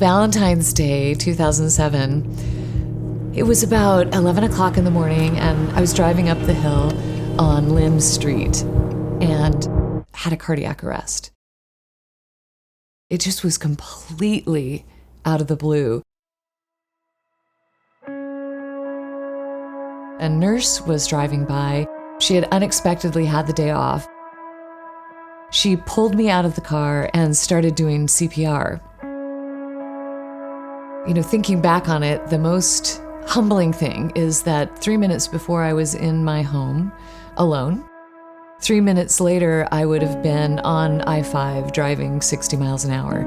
Valentine's Day, 2007, it was about 11 o'clock in the morning, and I was driving up the hill on Lynn Street and had a cardiac arrest. It just was completely out of the blue. A nurse was driving by. She had unexpectedly had the day off. She pulled me out of the car and started doing CPR. Thinking back on it, the most humbling thing is that 3 minutes before I was in my home alone, 3 minutes later, I would have been on I-5 driving 60 miles an hour.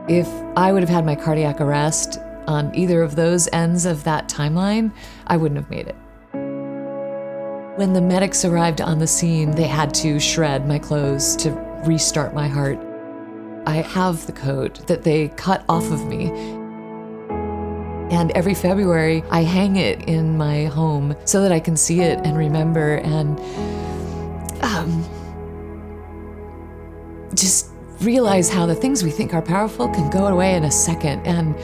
If I would have had my cardiac arrest on either of those ends of that timeline, I wouldn't have made it. When the medics arrived on the scene, they had to shred my clothes to restart my heart. I have the coat that they cut off of me. And every February, I hang it in my home so that I can see it and remember and just realize how the things we think are powerful can go away in a second and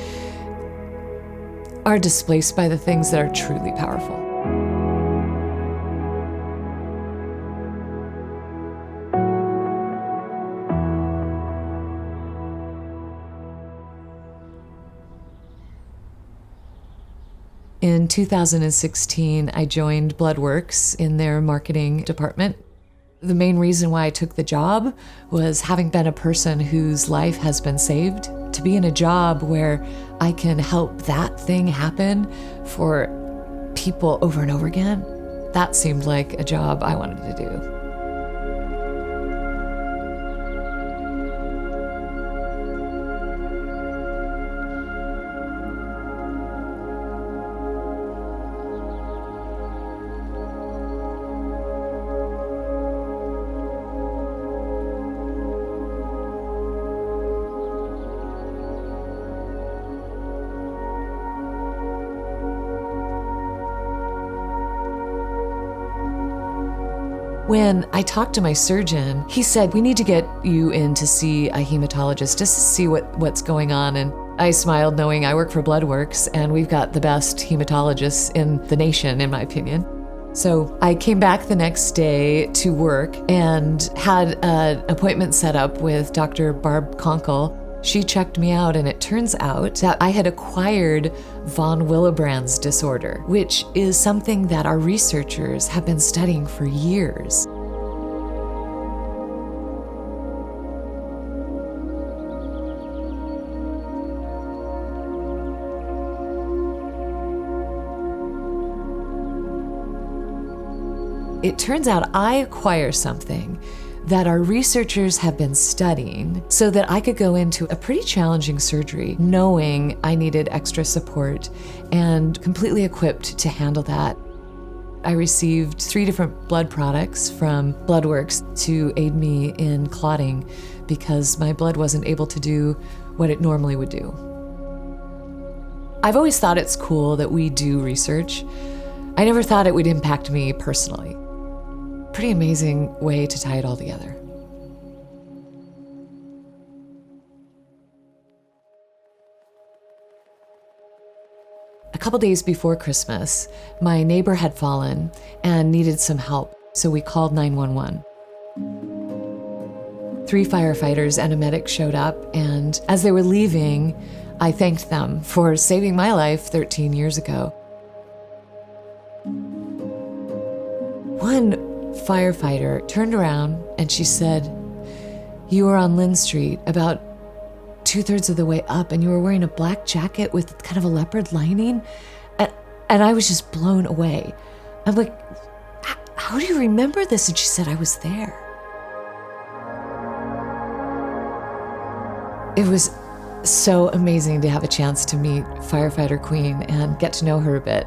are displaced by the things that are truly powerful. In 2016, I joined Bloodworks in their marketing department. The main reason why I took the job was having been a person whose life has been saved, to be in a job where I can help that thing happen for people over and over again. That seemed like a job I wanted to do. When I talked to my surgeon, he said, we need to get you in to see a hematologist just to see what's going on. And I smiled knowing I work for Bloodworks and we've got the best hematologists in the nation, in my opinion. So I came back the next day to work and had an appointment set up with Dr. Barb Conkle. She checked me out, and it turns out that I had acquired von Willebrand's disorder, which is something that our researchers have been studying for years. It turns out I acquire something that our researchers have been studying so that I could go into a pretty challenging surgery knowing I needed extra support and completely equipped to handle that. I received 3 different blood products from Bloodworks to aid me in clotting because my blood wasn't able to do what it normally would do. I've always thought it's cool that we do research. I never thought it would impact me personally. Pretty amazing way to tie it all together. A couple days before Christmas, my neighbor had fallen and needed some help, so we called 911. 3 firefighters and a medic showed up, and as they were leaving, I thanked them for saving my life 13 years ago. One firefighter turned around and she said, "You were on Lynn Street about 2/3 of the way up and you were wearing a black jacket with kind of a leopard lining." And I was just blown away. I'm like, "How do you remember this?" And she said, "I was there." It was so amazing to have a chance to meet Firefighter Queen and get to know her a bit.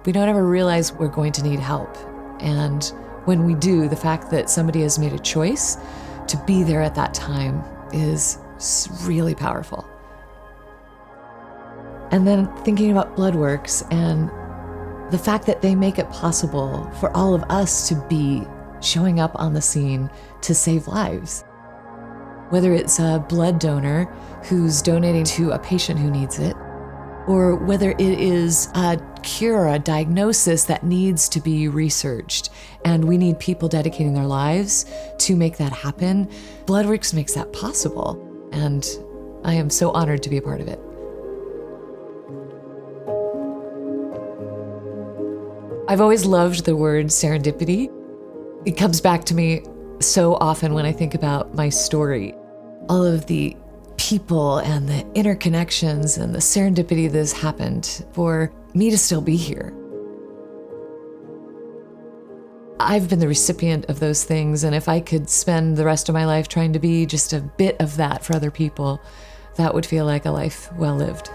We don't ever realize we're going to need help. And when we do, the fact that somebody has made a choice to be there at that time is really powerful. And then thinking about Bloodworks and the fact that they make it possible for all of us to be showing up on the scene to save lives. whether it's a blood donor who's donating to a patient who needs it, or whether it is a cure, a diagnosis that needs to be researched, and we need people dedicating their lives to make that happen. Bloodworks makes that possible, and I am so honored to be a part of it. I've always loved the word serendipity. It comes back to me so often when I think about my story. All of the people and the interconnections and the serendipity that has happened for me to still be here. I've been the recipient of those things, and if I could spend the rest of my life trying to be just a bit of that for other people, that would feel like a life well lived.